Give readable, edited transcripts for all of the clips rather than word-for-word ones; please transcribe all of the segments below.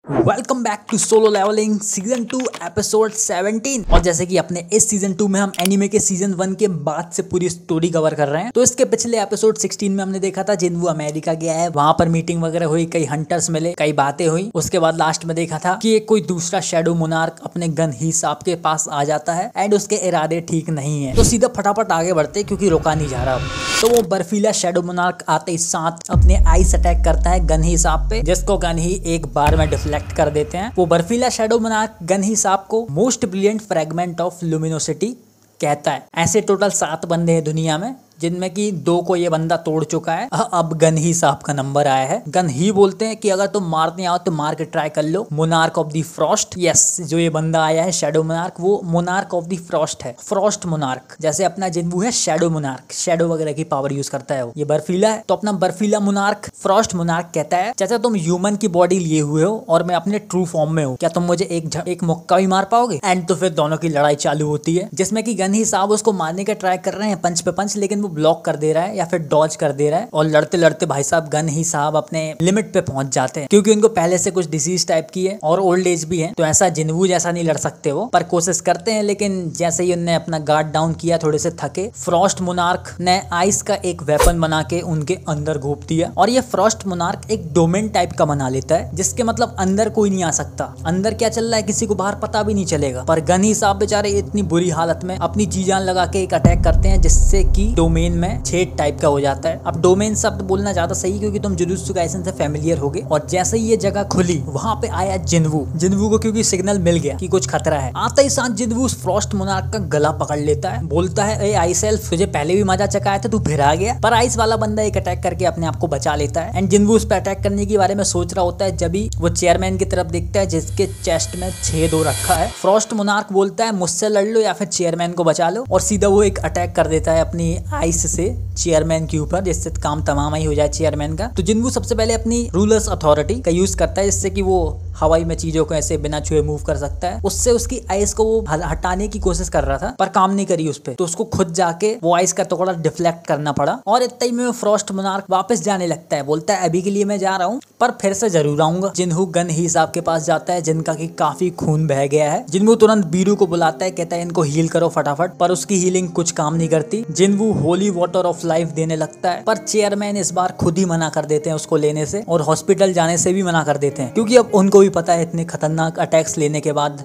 Welcome back to Solo Leveling season 2 episode 17। और जैसे कि अपने इस सीजन 2 में हम एनिमे के सीजन 1 के बाद से पूरी स्टोरी कवर कर रहे हैं। तो इसके पिछले एपिसोड 16 में हमने देखा था जिन्वू अमेरिका गया है, वहां पर मीटिंग वगैरह हुई, कई हंटर्स मिले, कई बातें हुई। उसके बाद लास्ट में देखा था कि एक कोई दूसरा शैडो मोनार्क अपने गन ही साहब के पास आ जाता है एंड उसके इरादे ठीक नहीं है। तो सीधा फटाफट आगे बढ़ते क्योंकि रोका नहीं जा रहा। तो वो बर्फीला शैडो मोनार्क आते ही साथ अपने आइस अटैक करता है गन ही साहब पे, जिसको गन ही एक बार में डिफ्लेक्ट कर देते हैं। वो बर्फीला शैडो मोनार्क गन ही साहब को मोस्ट ब्रिलियंट फ्रेगमेंट ऑफ लुमिनोसिटी कहता है। ऐसे टोटल 7 बंदे हैं दुनिया में, जिनमें कि 2 को ये बंदा तोड़ चुका है। अब गन ही साहब का नंबर आया है। गन ही बोलते हैं कि अगर तुम मारने आओ तो मार के ट्राई कर लो monarch of the frost. Yes, जो ये बंदा आया है शैडो मोनार्क, वो मोनार्क ऑफ द फ्रॉस्ट है, फ्रॉस्ट मोनार्क। जैसे अपना जिन्वू है शैडो मोनार्क, शैडो वगैरह की पावर यूज करता है वो। ये बर्फीला है तो अपना बर्फीला मोनार्क फ्रॉस्ट मोनार्क कहता है, चाचा तुम ह्यूमन की बॉडी लिए हुए हो और मैं अपने ट्रू फॉर्म में हूँ, क्या तुम मुझे एक मुक्का भी मार पाओगे? एंड तो फिर दोनों की लड़ाई चालू होती है, जिसमें कि गन ही साहब उसको मारने का ट्राई कर रहे हैं पंच पे पंच, लेकिन वो ब्लॉक कर दे रहा है या फिर डॉज कर दे रहा है। और लड़ते लड़ते भाई साहब गन ही साहब अपने लिमिट पे पहुंच जाते हैं, क्योंकि उनको पहले से कुछ डिसीज टाइप की है और ओल्ड एज भी है। तो ऐसा जिन्वू जैसा नहीं लड़ सकते वो, पर कोशिश करते हैं। लेकिन जैसे ही उन्होंने अपना गार्ड डाउन किया, थोड़े से थके, फ्रॉस्ट मोनार्क ने आइस का एक वेपन बना के उनके अंदर घोप दिया। और ये फ्रॉस्ट मोनार्क एक डोमेन टाइप का बना लेता है, जिसके मतलब अंदर कोई नहीं आ सकता। अंदर क्या चल रहा है किसी को बाहर पता भी नहीं चलेगा। पर गन ही साहब बेचारे इतनी बुरी हालत में अपनी जी जान लगा के एक अटैक करते हैं, जिससे कि डोमेन में छेद टाइप का हो जाता है। अब डोमेन शब्द बोलना ज्यादा सही, क्योंकि तुम जुजुत्सु काइसेन से फेमिलियर होगे। और जैसे ही ये जगह खुली, वहां पे आया जिन्वू को क्योंकि सिग्नल मिल गया कि कुछ खतरा है। आते ही साथ जिन्वू फ्रॉस्ट मोनार्क का गला पकड़ लेता है, बोलता है ए आइस एल्फ, तुझे पहले भी मजा चकाया था, तू फिर आ गया। पर आइस वाला बंदा एक अटैक करके अपने आप को बचा लेता है। एंड जिन्वू उस पर अटैक करने के बारे में सोच रहा होता है, जब भी वो चेयरमैन की तरफ देखता है जिसके चेस्ट में छेद हो रखा है। फ्रॉस्ट मोनार्क बोलता है मुझसे लड़ लो या फिर चेयरमैन को बचा लो, और सीधा वो एक अटैक कर देता है अपनी आइस से चेयरमैन के ऊपर, जिससे काम तमाम ही हो जाए चेयरमैन का। तो जिन्वू सबसे पहले अपनी रूलर्स अथॉरिटी का यूज करता है, जिससे कि वो हवाई में चीजों को ऐसे बिना छुए मूव कर सकता है। उससे उसकी आइस को वो हटाने की कोशिश कर रहा था, पर काम नहीं करी उस पे। तो उसको खुद जाके वो आइस का टुकड़ा डिफ्लेक्ट करना पड़ा। और इतना ही में फ्रॉस्ट मोनार्क वापस जाने लगता है, बोलता है अभी के लिए मैं जा रहा हूँ, पर फिर से जरूर आऊंगा। जिन्वू गन ही साहब के पास जाता है, जिनका की काफी खून बह गया है। जिन्वू तुरंत बीरू को बुलाता है, कहता है इनको हील करो फटाफट, पर उसकी हीलिंग कुछ काम नहीं करती। जिन्वू होली वाटर ऑफ लाइफ देने लगता है, पर चेयरमैन इस बार खुद ही मना कर देते हैं उसको लेने से, और हॉस्पिटल जाने से भी मना कर देते हैं, क्योंकि अब उनको भी पता है इतने खतरनाक अटैक्स लेने के बाद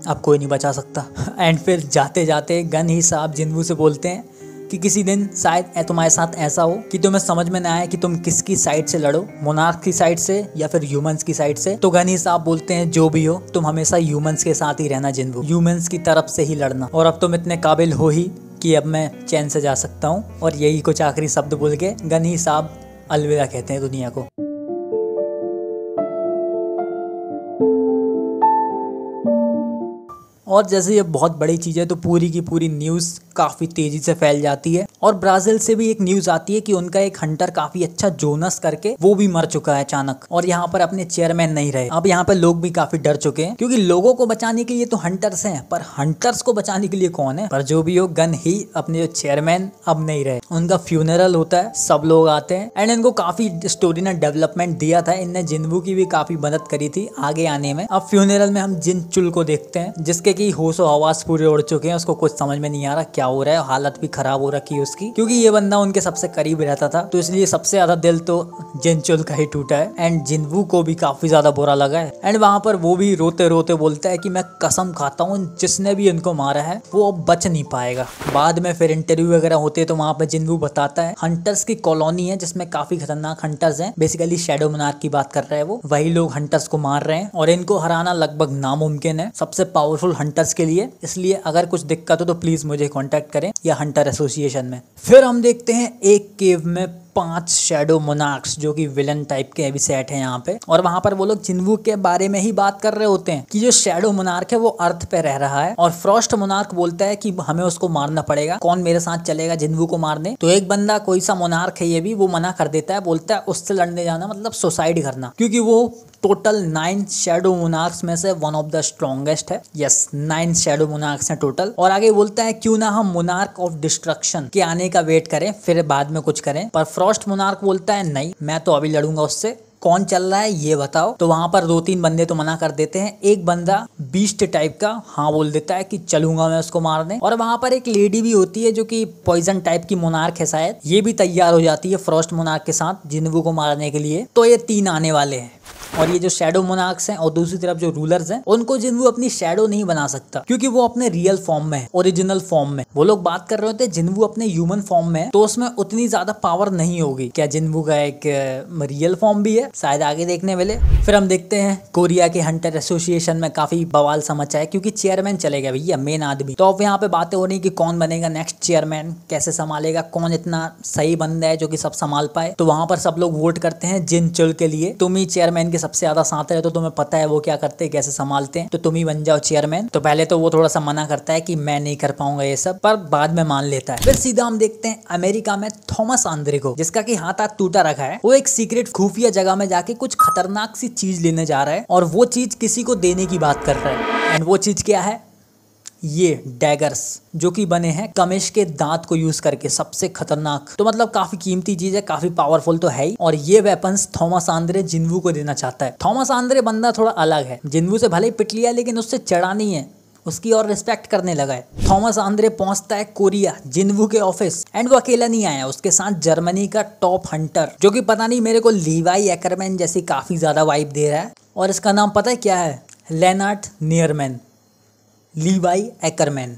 अब कोई नहीं बचा सकता। एंड फिर जाते जाते गन ही साहब जिन्वू से बोलते हैं कि किसी दिन शायद तुम्हारे साथ ऐसा हो कि तुम्हें समझ में ना आए कि तुम किसकी साइड से लड़ो, मोनार्क की साइड से या फिर ह्यूमंस की साइड से। तो गन ही साहब बोलते हैं जो भी हो, तुम हमेशा ह्यूमंस के साथ ही रहना जिन्वू, ह्यूमंस की तरफ से ही लड़ना। और अब तुम इतने काबिल हो ही कि अब मैं चैन से जा सकता हूँ। और यही कुछ आखिरी शब्द बोल के गन ही साहब अलविदा कहते हैं दुनिया को। और जैसे ये बहुत बड़ी चीज़ है, तो पूरी की पूरी न्यूज़ काफ़ी तेज़ी से फैल जाती है। और ब्राज़ील से भी एक न्यूज़ आती है कि उनका एक हंटर काफ़ी अच्छा जोनस करके वो भी मर चुका है अचानक, और यहाँ पर अपने चेयरमैन नहीं रहे। अब यहाँ पर लोग भी काफ़ी डर चुके हैं, क्योंकि लोगों को बचाने के लिए तो हंटर्स हैं, पर हंटर्स को बचाने के लिए कौन है? पर जो भी हो, गन ही अपने जो चेयरमैन अब नहीं रहे। उनका फ्यूनरल होता है, सब लोग आते हैं, एंड इनको काफ़ी स्टोरी ने डेवलपमेंट दिया था। इनने जिन्वू की भी काफ़ी मदद करी थी आगे आने में। अब फ्यूनरल में हम जिनचुल को देखते हैं, जिसके की होशो हवास पूरे उड़ चुके हैं, उसको कुछ समझ में नहीं आ रहा क्या हो रहा है, हालत भी खराब हो रखी है उसकी, क्योंकि ये बंदा उनके सबसे करीब रहता था। तो इसलिए सबसे ज्यादा दिल तो जिनचुल का ही टूटा है, एंड जिन्वू को भी काफी ज्यादा बुरा लगा है। एंड वहां पर वो भी रोते रोते बोलता है कि मैं कसम खाता हूँ जिसने भी इनको मारा है वो अब बच नहीं पाएगा। बाद में फिर इंटरव्यू वगैरह होते हैं, तो वहां पर जिन्वू बताता है हंटर्स की कॉलोनी है, जिसमें काफी खतरनाक हंटर्स हैं। बेसिकली शैडो मोनार्क की बात कर रहा है वो, वही लोग हंटर्स को मार रहे हैं, और इनको हराना लगभग नामुमकिन है सबसे पावरफुल हंटर्स के लिए। इसलिए अगर कुछ दिक्कत हो तो प्लीज मुझे कांटेक्ट करें या हंटर एसोसिएशन में। फिर हम देखते हैं एक केव में 5 शैडो मोनार्क्स, जो कि विलन टाइप के अभी सेट हैं यहाँ पे। और वहां पर वो लोग जिन्वू के बारे में ही बात कर रहे होते हैं कि जो शैडो मोनार्क है वो अर्थ पे रह रहा है, और फ्रॉस्ट मोनार्क बोलता है कि हमें उसको मारना पड़ेगा, कौन मेरे साथ चलेगा जिन्वू को मारने? तो एक बंदा कोई सा मोनार्क है ये भी, वो मना कर देता है, बोलता है उससे लड़ने जाना मतलब सुसाइड करना, क्योंकि वो टोटल 9 शैडो मोनार्क्स में से वन ऑफ द स्ट्रॉन्गेस्ट है। यस, 9 शैडो मोनार्क्स हैं टोटल। और आगे बोलता है क्यों ना हम मोनार्क ऑफ डिस्ट्रक्शन के आने का वेट करें, फिर बाद में कुछ करें। पर फ्रॉस्ट मोनार्क बोलता है नहीं, मैं तो अभी लड़ूंगा उससे, कौन चल रहा है ये बताओ। तो वहां पर 2-3 बंदे तो मना कर देते हैं, एक बंदा बीस्ट टाइप का हाँ बोल देता है कि चलूंगा मैं उसको मारने। और वहां पर एक लेडी भी होती है जो कि पॉइजन टाइप की मोनार्क है शायद, ये भी तैयार हो जाती है फ्रॉस्ट मोनार्क के साथ जिन्वू को मारने के लिए। तो ये 3 आने वाले हैं और ये जो शैडो मोनार्क्स हैं और दूसरी तरफ जो रूलर्स हैं उनको जिन्वू अपनी शैडो नहीं बना सकता क्योंकि वो अपने रियल फॉर्म में है, ओरिजिनल फॉर्म में। वो लोग बात कर रहे होते हैं जिन्वू अपने ह्यूमन फॉर्म में है तो उसमें उतनी ज्यादा पावर नहीं होगी। क्या जिन्वू का एक रियल फॉर्म भी है, शायद आगे देखने मिले। फिर हम देखते हैं कोरिया के हंटर एसोसिएशन में काफी बवाल समझ आए क्योंकि चेयरमैन चले गए भैया, मेन आदमी। तो अब यहाँ पे बातें हो रही कि कौन बनेगा नेक्स्ट चेयरमैन, कैसे संभालेगा, कौन इतना सही बंदा है जो कि सब संभाल पाए। तो वहां पर सब लोग वोट करते हैं जिन चुल के लिए। तुम ही चेयरमैन के सबसे ज्यादा साथ है तो तुम्हें पता है वो क्या करते हैं, कैसे संभालते हैं, तो तुम ही बन जाओ चेयरमैन। तो पहले तो वो थोड़ा सा मना करता है कि मैं नहीं कर पाऊंगा ये सब, पर बाद में मान लेता है। फिर सीधा हम देखते हैं अमेरिका में थॉमस आंद्रे को, जिसका कि हाथ टूटा रखा है। वो एक सीक्रेट खुफिया जगह में जाके कुछ खतरनाक सी चीज लेने जा रहा है और वो चीज किसी को देने की बात कर रहा है। एंड वो चीज क्या है, ये डैगर्स जो कि बने हैं कमिश के दांत को यूज करके, सबसे खतरनाक। तो मतलब काफी कीमती चीज है, काफी पावरफुल तो है ही। और ये वेपन्स थॉमस आंद्रे जिन्वू को देना चाहता है। थॉमस आंद्रे बंदा थोड़ा अलग है, जिन्वू से भले ही पिट लिया लेकिन उससे चढ़ा नहीं है, उसकी और रिस्पेक्ट करने लगा है। थॉमस आंद्रे पहुंचता है कोरिया जिन्वू के ऑफिस एंड वो अकेला नहीं आया, उसके साथ जर्मनी का टॉप हंटर जो कि पता नहीं मेरे को लीवाई एकरमैन जैसी काफी ज्यादा वाइब दे रहा है। और इसका नाम पता है क्या है, लेनार्ड नियरमैन, लीवाई एकरमैन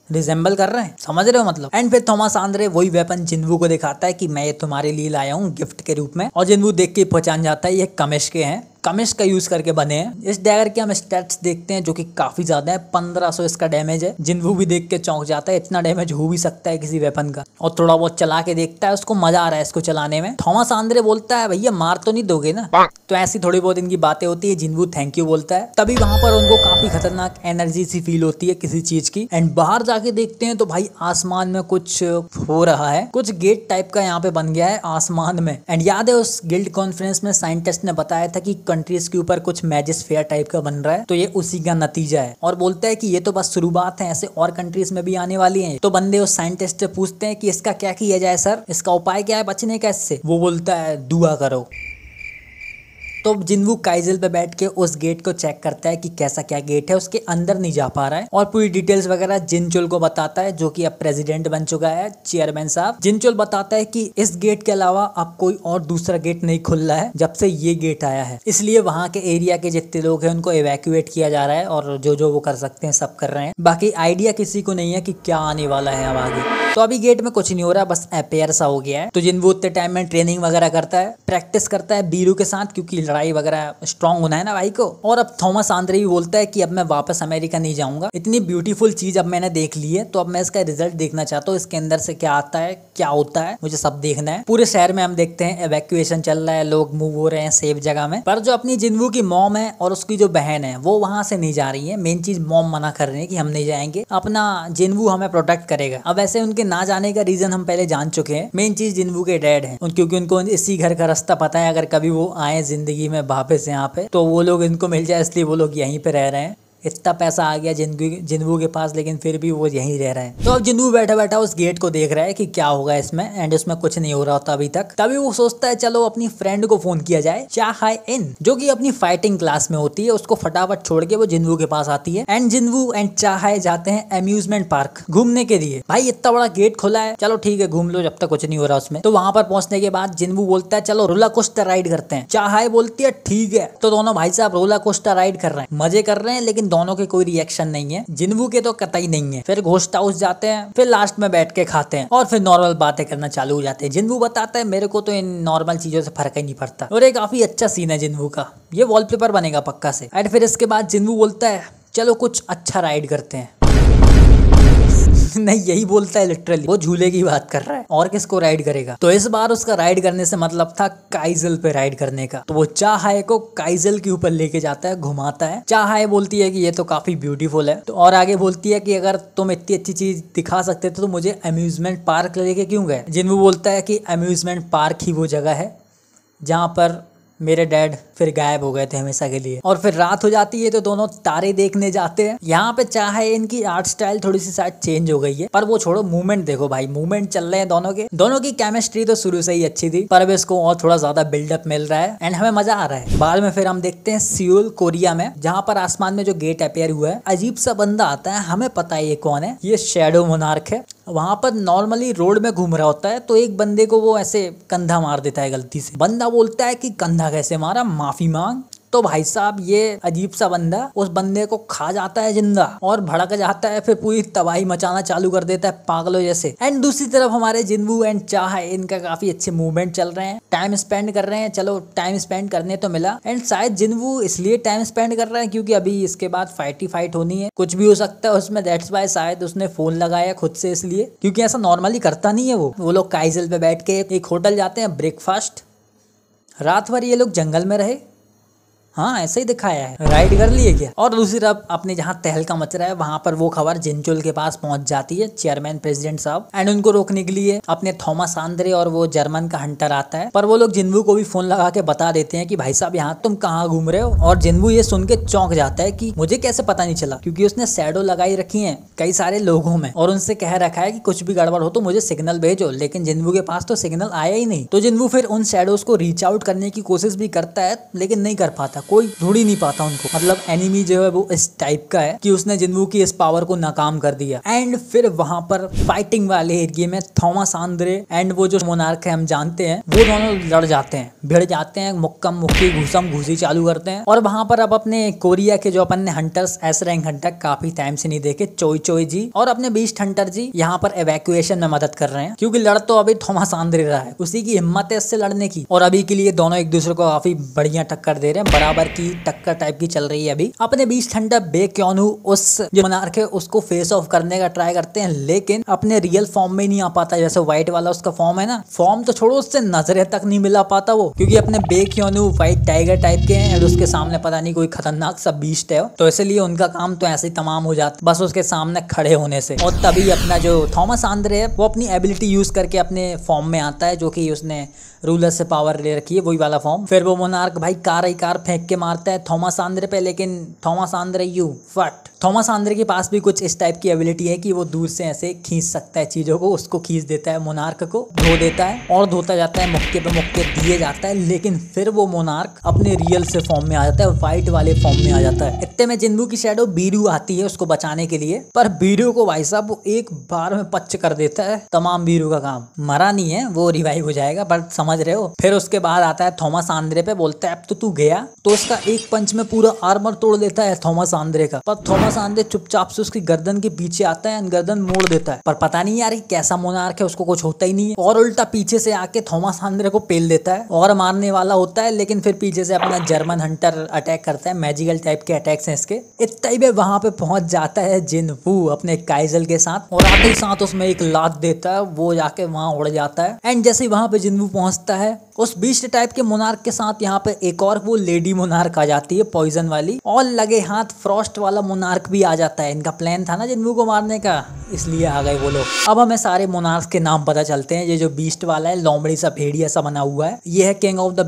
रिजेंबल कर रहे हैं, समझ रहे हो मतलब। एंड फिर थॉमस आंद्रे वही वेपन जिन्वू को दिखाता है कि मैं ये तुम्हारे लिए लाया हूँ गिफ्ट के रूप में। और जिन्वू देख के पहचान जाता है ये कमिश के हैं, कमिश का यूज करके बने हैं। इस डैगर के हम स्टैट्स देखते हैं जो कि काफी ज्यादा है, 1500 इसका डैमेज है। जिन्वू भी देख के चौंक जाता है, इतना डैमेज हो भी सकता है किसी वेपन का। और थोड़ा बहुत चला के देखता है, उसको मजा आ रहा है इसको चलाने में। थॉमस आंद्रे बोलता है भैया मार तो नहीं दोगे ना। तो ऐसी थोड़ी बहुत इनकी बातें होती है, जिन्वू थैंक यू बोलता है। तभी वहां पर उनको काफी खतरनाक एनर्जी सी फील होती है किसी चीज की। एंड बाहर जाके देखते हैं तो भाई आसमान में कुछ हो रहा है, कुछ गेट टाइप का यहाँ पे बन गया है आसमान में। एंड याद है उस गिल्ड कॉन्फ्रेंस में साइंटिस्ट ने बताया था कि कंट्रीज के ऊपर कुछ मैजिस्फेयर टाइप का बन रहा है, तो ये उसी का नतीजा है। और बोलता है कि ये तो बस शुरुआत है, ऐसे और कंट्रीज में भी आने वाली हैं। तो बंदे उस साइंटिस्ट से पूछते हैं कि इसका क्या किया जाए सर, इसका उपाय क्या है बचने का इससे। वो बोलता है दुआ करो। तो जिन्वू काइजल पे बैठ के उस गेट को चेक करता है कि कैसा क्या गेट है, उसके अंदर नहीं जा पा रहा है। और पूरी डिटेल्स वगैरह जिनचुल को बताता है जो कि अब प्रेसिडेंट बन चुका है, चेयरमैन साहब। जिनचुल बताता है कि इस गेट के अलावा अब कोई और दूसरा गेट नहीं खुल रहा है जब से ये गेट आया है, इसलिए वहां के एरिया के जितने लोग हैं उनको इवैक्यूएट किया जा रहा है और जो वो कर सकते हैं सब कर रहे हैं। बाकी आइडिया किसी को नहीं है कि क्या आने वाला है अब आगे। तो अभी गेट में कुछ नहीं हो रहा, बस अपेयर सा हो गया है। तो जिन्वू उतने टाइम में ट्रेनिंग वगैरह करता है, प्रैक्टिस करता है बीरू के साथ, क्योंकि लड़ाई वगैरह स्ट्रांग होना है ना भाई को। और अब थॉमस आंद्रे भी बोलता है कि अब मैं वापस अमेरिका नहीं जाऊंगा, इतनी ब्यूटीफुल चीज अब मैंने देख ली है, तो अब मैं इसका रिजल्ट देखना चाहता हूँ, इसके अंदर से क्या आता है क्या होता है, मुझे सब देखना है। पूरे शहर में हम देखते हैं इवैक्यूएशन चल रहा है, लोग मूव हो रहे हैं सेफ जगह में। पर जो अपनी जिन्वू की मॉम है और उसकी जो बहन है वो वहां से नहीं जा रही है। मेन चीज मॉम मना कर रही है कि हम नहीं जाएंगे, अपना जिन्वू हमें प्रोटेक्ट करेगा। अब वैसे उनके ना जाने का रीजन हम पहले जान चुके हैं, मेन चीज जिन्वू के डैड है, क्योंकि उनको इसी घर का रास्ता पता है। अगर कभी वो आए जिंदगी में वापस यहाँ पे तो वो लोग इनको मिल जाए, इसलिए वो लोग यहीं पे रह रहे हैं। इतना पैसा आ गया जिन्वू के पास, लेकिन फिर भी वो यहीं रह रहे हैं। तो अब जिन्वू बैठा बैठा उस गेट को देख रहा है कि क्या होगा इसमें, एंड उसमें कुछ नहीं हो रहा होता अभी तक। तभी वो सोचता है चलो अपनी फ्रेंड को फोन किया जाए, चा हाई इन, जो कि अपनी फाइटिंग क्लास में होती है। उसको फटाफट छोड़ के वो जिन्वू के पास आती है एंड जिन्वू एंड चा हाई जाते हैं अम्यूजमेंट पार्क घूमने के लिए। भाई इतना बड़ा गेट खुला है, चलो ठीक है घूम लो जब तक कुछ नहीं हो रहा उसमें। तो वहां पर पहुंचने के बाद जिन्वू बोलता है चलो रोलर कोस्टर राइड करते हैं। चा हाई बोलती है ठीक है। तो दोनों भाई साहब रोलर कोस्टर राइड कर रहे हैं, मजे कर रहे हैं, लेकिन दोनों के कोई रिएक्शन नहीं है, जिन्वू के तो कतई नहीं है। फिर घोस्ट हाउस जाते हैं, फिर लास्ट में बैठ के खाते हैं और फिर नॉर्मल बातें करना चालू हो जाते हैं। जिन्वू बताता है मेरे को तो इन नॉर्मल चीजों से फर्क ही नहीं पड़ता। और एक काफी अच्छा सीन है जिन्वू का, ये वॉलपेपर बनेगा पक्का से। एंड फिर इसके बाद जिन्वू बोलता है चलो कुछ अच्छा राइड करते हैं। नहीं यही बोलता है लिटरली, वो झूले की बात कर रहा है और किसको राइड करेगा। तो इस बार उसका राइड करने से मतलब था काइजल पे राइड करने का। तो वो चा हाय को काइजल के ऊपर लेके जाता है, घुमाता है। चा हाय बोलती है कि ये तो काफी ब्यूटीफुल है, तो और आगे बोलती है कि अगर तुम इतनी अच्छी चीज दिखा सकते थे तो मुझे अम्यूजमेंट पार्क लेके क्यों गए। जिन्वू बोलता है कि अम्यूजमेंट पार्क ही वो जगह है जहाँ पर मेरे डैड फिर गायब हो गए थे हमेशा के लिए। और फिर रात हो जाती है तो दोनों तारे देखने जाते हैं। यहाँ पे चाहे इनकी आर्ट स्टाइल थोड़ी सी शायद चेंज हो गई है, पर वो छोड़ो, मूवमेंट देखो भाई, मूवमेंट चल रहे हैं दोनों की केमिस्ट्री तो शुरू से ही अच्छी थी, पर अब इसको और थोड़ा ज्यादा बिल्डअप मिल रहा है एंड हमें मजा आ रहा है। बाद में फिर हम देखते हैं सियोल कोरिया में, जहाँ पर आसमान में जो गेट अपेयर हुआ है, अजीब सा बंदा आता है, हमें पता है ये कौन है, ये शैडो मोनार्क है। वहां पर नॉर्मली रोड में घूम रहा होता है तो एक बंदे को वो ऐसे कंधा मार देता है गलती से। बंदा बोलता है कि कंधा कैसे मारा, माफी मांग। तो भाई साहब ये अजीब सा बंदा उस बंदे को खा जाता है जिंदा और भड़क जाता है, फिर पूरी तबाही मचाना चालू कर देता है पागलों जैसे। एंड दूसरी तरफ हमारे जिनवू एंड चाह, इनका काफी अच्छे मूवमेंट चल रहे हैं, टाइम स्पेंड कर रहे हैं। चलो टाइम स्पेंड करने तो मिला। एंड शायद जिनवू इसलिए टाइम स्पेंड कर रहा है क्योंकि अभी इसके बाद फाइट होनी है, कुछ भी हो सकता है उसमें। दैट्स वाई शायद उसने फोन लगाया खुद से, इसलिए, क्योंकि ऐसा नॉर्मली करता नहीं है वो लोग काइजल पे बैठ के एक होटल जाते हैं, ब्रेकफास्ट। रात भर ये लोग जंगल में रहे, हाँ ऐसे ही दिखाया है। राइड कर लिए क्या। और दूसरी तरफ अपने जहाँ तहलका मच रहा है वहां पर वो खबर जिनचुल के पास पहुंच जाती है, चेयरमैन प्रेसिडेंट साहब। एंड उनको रोकने के लिए अपने थॉमस आंद्रे और वो जर्मन का हंटर आता है, पर वो लोग जिन्वू को भी फोन लगा के बता देते हैं कि भाई साहब यहाँ तुम कहाँ घूम रहे हो। और जिन्वू ये सुन के चौंक जाता है कि मुझे कैसे पता नहीं चला, क्योंकि उसने शैडो लगाई रखी है कई सारे लोगों में और उनसे कह रखा है कि कुछ भी गड़बड़ हो तो मुझे सिग्नल भेजो, लेकिन जिन्वू के पास तो सिग्नल आया ही नहीं। तो जिन्वू फिर उन शैडोज को रीच आउट करने की कोशिश भी करता है, लेकिन नहीं कर पाता, कोई ढूंढ ही नहीं पाता उनको। मतलब एनिमी जो है वो इस टाइप का है कि उसने जिन्वू की इस पावर को नाकाम कर दिया। एंड फिर वहां पर फाइटिंग वाले एरिया में थॉमस आंद्रे एंड वो जो मोनार्क है हम जानते हैं, वो दोनों लड़ जाते हैं, भिड़ जाते हैं, मुक्कम मुक्की घुसम घुसी चालू करते हैं। और वहां पर अब अपने कोरिया के जो अपन ने हंटर्स, एस रैंक हंटर काफी टाइम से नहीं देखे, चोई चोई जी और अपने बीस्ट हंटर जी यहाँ पर एवैक्यूएशन में मदद कर रहे हैं, क्योंकि लड़ तो अभी थॉमस आंद्रे रहा है, उसी की हिम्मत है इससे लड़ने की। और अभी के लिए दोनों एक दूसरे को काफी बढ़िया टक्कर दे रहे हैं, बराबर की टक्कर टाइप की चल रही है। अभी अपने बीस्ट हंटर बेक्योनू उस जो मोनार्क है उसको फेस ऑफ करने का ट्राई करते हैं, लेकिन अपने रियल फॉर्म में नहीं आ पाता। जैसे व्हाइट वाला उसका फॉर्म है ना, फॉर्म तो छोड़ो, उससे नजरे तक नहीं मिला पाता वो, क्योंकि अपने बेक्योनू व्हाइट टाइगर टाइप के हैं और उसके सामने पता नहीं कोई खतरनाक सा बीस्ट है, तो इसलिए उनका काम तो ऐसे ही तमाम हो जाता बस उसके सामने खड़े होने से। और तभी अपना जो थॉमस आंद्रे है वो अपनी एबिलिटी यूज करके अपने फॉर्म में आता है, जो कि उसने रूलर से पावर ले रखी है, वही वाला फॉर्म। फिर वो मोनार्क भाई कार फेंक के मारता है थॉमस आंद्रे पे, लेकिन थॉमस आंद्रे थॉमस आंद्रे के पास भी कुछ इस टाइप की एबिलिटी है कि वो दूर से ऐसे खींच सकता है चीजों को, उसको खींच देता है, मोनार्क को धो देता है और धोता जाता है, मुक्के पे मुक्के दिए जाता है। लेकिन फिर वो मोनार्क अपने रियल से फॉर्म में आ जाता है, व्हाइट वाले फॉर्म में आ जाता है। इतने में जिन्वू की शैडो बीरू आती है उसको बचाने के लिए, पर बीरू को भाई साहब वो एक बार में पच कर देता है तमाम बीरू का काम। मरा नहीं है वो, रिवाइव हो जाएगा, पर समझ रहे हो। फिर उसके बाद आता है थॉमस आंद्रे पे, बोलता है अब तो तू गया, तो उसका एक पंच में पूरा आर्मर तोड़ देता है थॉमस आंद्रे का। पर थॉमस आंद्रे चुपचाप से उसकी गर्दन के पीछे आता है, गर्दन मोड़ देता है, पर पता नहीं यार कैसा मोनार्क है, उसको कुछ होता ही नहीं है। और उल्टा पीछे से आके थॉमस आंद्रे को पेल देता है और मारने वाला होता है, लेकिन फिर पीछे से अपना जर्मन हंटर अटैक करता है, मैजिकल टाइप के अटैक्स हैं इसके। इतना ही वहां पे पहुंच जाता है जिनवू अपने काइजल के साथ, और आते ही साथ उसमें एक लात देता है, वो जाके वहां उड़ जाता है। एंड जैसे ही वहां पे जिनवू पहुंचता है उस बीस्ट टाइप के मोनार्क के साथ यहाँ पे एक और वो लेडी मोनार्क आ जाती है, पॉइजन वाली, और लगे हाथ फ्रॉस्ट वाला मोनार्क भी आ जाता है। इनका प्लान था ना जिन्वू को मारने का, इसलिए आ गए वो लोग। अब हमें सारे मोनार्क के नाम पता चलते हैं। ये जो बीस्ट वाला है, लोमड़ी सा भेड़िया सा बना हुआ है, ये है king of the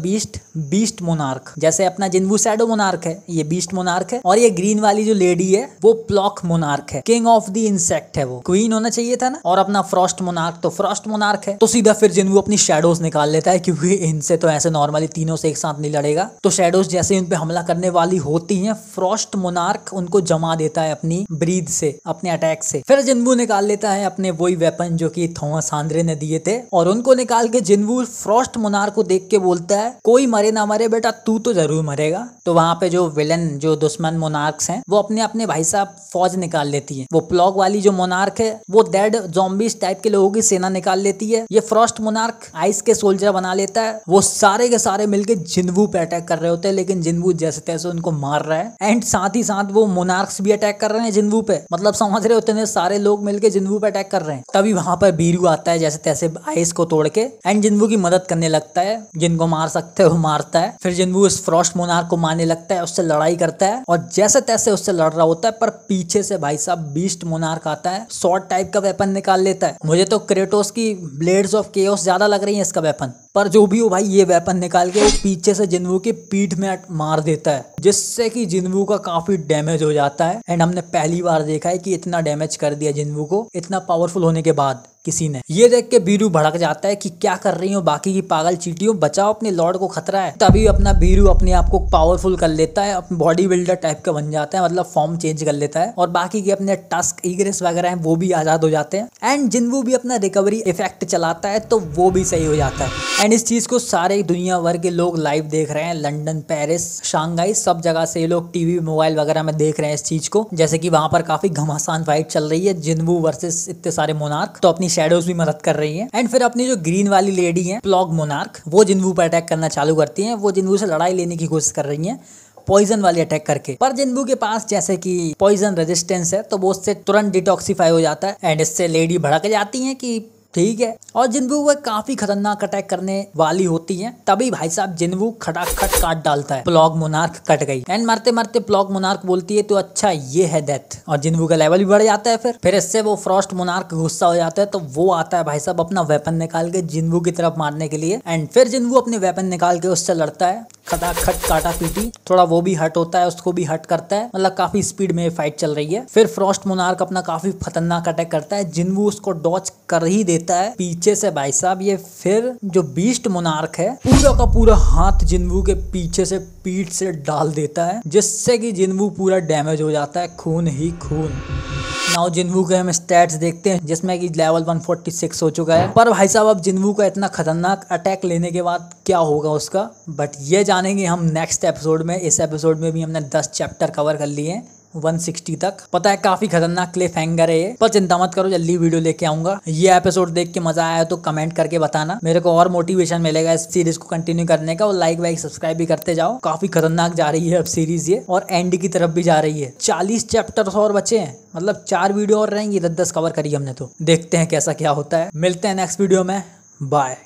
beast monarch. जैसे अपना जिन्वू शैडो मोनार्क है, ये बीस्ट मोनार्क है। और ये ग्रीन वाली जो लेडी है वो प्लॉक मोनार्क है, किंग ऑफ द इंसेक्ट है, वो क्वीन होना चाहिए था ना। और अपना फ्रॉस्ट मोनार्क तो फ्रॉस्ट मोनार्क है। तो सीधा फिर जिन्वू अपनी शैडोज निकाल लेता है, क्योंकि इनसे तो ऐसे नॉर्मली तीनों से एक साथ नहीं लड़ेगा। तो शैडोज जैसे उन पे हमला करने वाली होती हैं, फ्रॉस्ट मोनार्क उनको जमा देता है अपनी ब्रीथ से, अपने अटैक से। फिर जिन्वू निकाल लेता है अपने वही वेपन जो कि थॉमस आंद्रे ने दिए थे, और उनको निकाल के जिन्वू फ्रॉस्ट मोनार्क को देख के बोलता है कोई मरे ना मरे बेटा, तू तो जरूर मरेगा। तो वहां पे जो विलन, जो दुश्मन मोनार्क्स हैं, वो अपने अपने भाई साहब फौज निकाल लेती है। वो प्लॉग वाली जो मोनार्क है वो डेड ज़ॉम्बीज टाइप के लोगों की सेना निकाल लेती है। ये फ्रॉस्ट मोनार्क आइस के सोल्जर बना लेता है। वो सारे के सारे मिलके जिन्वू पे अटैक कर रहे होते हैं, लेकिन जिन्वू जैसे तैसे उनको मार रहा है। एंड साथ ही साथ वो मोनार्क्स भी अटैक कर रहे हैं जिन्वू पे, मतलब समझ रहे होते हैं, सारे लोग मिलके जिन्वू पे अटैक कर रहे हैं। तभी वहां पर बीरू आता है जैसे तैसे आइस को तोड़ के, एंड जिन्वू की मदद करने लगता है। जिनको मार सकते है वो मारता है। फिर जिन्वू उस फ्रॉस्ट मोनार्क को मारने लगता है, उससे लड़ाई करता है, और जैसे तैसे उससे लड़ रहा होता है, पर पीछे से भाई साहब बीस्ट मोनार्क आता है, शॉर्ट टाइप का वेपन निकाल लेता है। मुझे तो क्रेटोस की ब्लेड्स ऑफ केओस ज्यादा लग रही है इसका वेपन, पर जो भी वो भाई ये वेपन निकाल के वो पीछे से जिन्वू की पीठ में मार देता है, जिससे कि जिन्वू का काफी डैमेज हो जाता है। एंड हमने पहली बार देखा है कि इतना डैमेज कर दिया जिन्वू को इतना पावरफुल होने के बाद किसी ने। ये देख के बीरू भड़क जाता है कि क्या कर रही हो बाकी की पागल चीटियों, बचाओ अपने लॉर्ड को, खतरा है। तभी अपना बीरू अपने आप को पावरफुल कर लेता है, अपने बॉडी बिल्डर टाइप का बन जाता है, मतलब फॉर्म चेंज कर लेता है। और बाकी के अपने टस्क ईग्रेस वगैरह हैं वो भी आजाद हो जाते हैं। एंड जिन्वू भी अपना रिकवरी इफेक्ट चलाता है तो वो भी सही हो जाता है। एंड इस चीज को सारे दुनिया भर के लोग लाइव देख रहे हैं, लंदन, पेरिस, शांघाई, सब जगह से ये लोग टीवी मोबाइल वगैरह में देख रहे हैं इस चीज को। जैसे कि वहां पर काफी घमासान फाइट चल रही है, जिन्वू वर्सेस इतने सारे मोनार्क, तो अपनी शैडोज भी मदद कर रही हैं। एंड फिर अपनी जो ग्रीन वाली लेडी है प्लॉग मोनार्क, वो जिन्वू पर अटैक करना चालू करती हैं। वो जिन्वू से लड़ाई लेने की कोशिश कर रही हैं पॉइजन वाली अटैक करके, पर जिन्वू के पास जैसे कि पॉइजन रेजिस्टेंस है तो वो उससे तुरंत डिटॉक्सिफाई हो जाता है। एंड इससे लेडी भड़क जाती है कि ठीक है, और जिन्वू वो काफी खतरनाक अटैक करने वाली होती है। तभी भाई साहब जिन्वू खटाखट काट डालता है, प्लॉग मोनार्क कट गई। एंड मारते मारते प्लॉग मोनार्क बोलती है तो अच्छा ये है डेथ, और जिन्वू का लेवल भी बढ़ जाता है। फिर इससे वो फ्रॉस्ट मोनार्क गुस्सा हो जाता है तो वो आता है भाई साहब अपना वेपन निकाल के जिन्वू की तरफ मारने के लिए। एंड फिर जिन्वू अपने वेपन निकाल के उससे लड़ता है, खटाखट काटा पीटी, थोड़ा वो भी हट होता है, उसको भी हट करता है, मतलब काफी स्पीड में फाइट चल रही है। फिर फ्रॉस्ट मोनार्क अपना काफी खतरनाक अटैक करता है, जिन्वू उसको डॉच कर ही देता है पीछे से भाई साहब। ये फिर जो बीस्ट मोनार्क है पूरा का पूरा हाथ जिन्वू के पीछे से पीठ से डाल देता है, जिससे कि जिन्वू पूरा डैमेज हो जाता है, खून ही खून। नाउ जिन्वू के हम स्टैट्स देखते हैं, जिसमें कि लेवल 146 हो चुका है। पर भाई साहब अब जिन्वू का इतना खतरनाक अटैक लेने के बाद क्या होगा उसका, बट ये जानेंगे हम नेक्स्ट एपिसोड में। इस एपिसोड में भी हमने 10 चैप्टर कवर कर लिए हैं 160 तक। पता है काफी खतरनाक क्लिफ हैंगर है ये, पर चिंता मत करो, जल्दी वीडियो लेके आऊंगा। ये एपिसोड देख के मजा आया तो कमेंट करके बताना, मेरे को और मोटिवेशन मिलेगा इस सीरीज को कंटिन्यू करने का। और लाइक वाइक सब्सक्राइब भी करते जाओ, काफी खतरनाक जा रही है अब सीरीज ये, और एंड की तरफ भी जा रही है। 40 चैप्टर्स और बचे हैं, मतलब 4 वीडियो और रहेंगी, 10 कवर करी हमने, तो देखते हैं कैसा क्या होता है। मिलते हैं नेक्स्ट वीडियो में, बाय।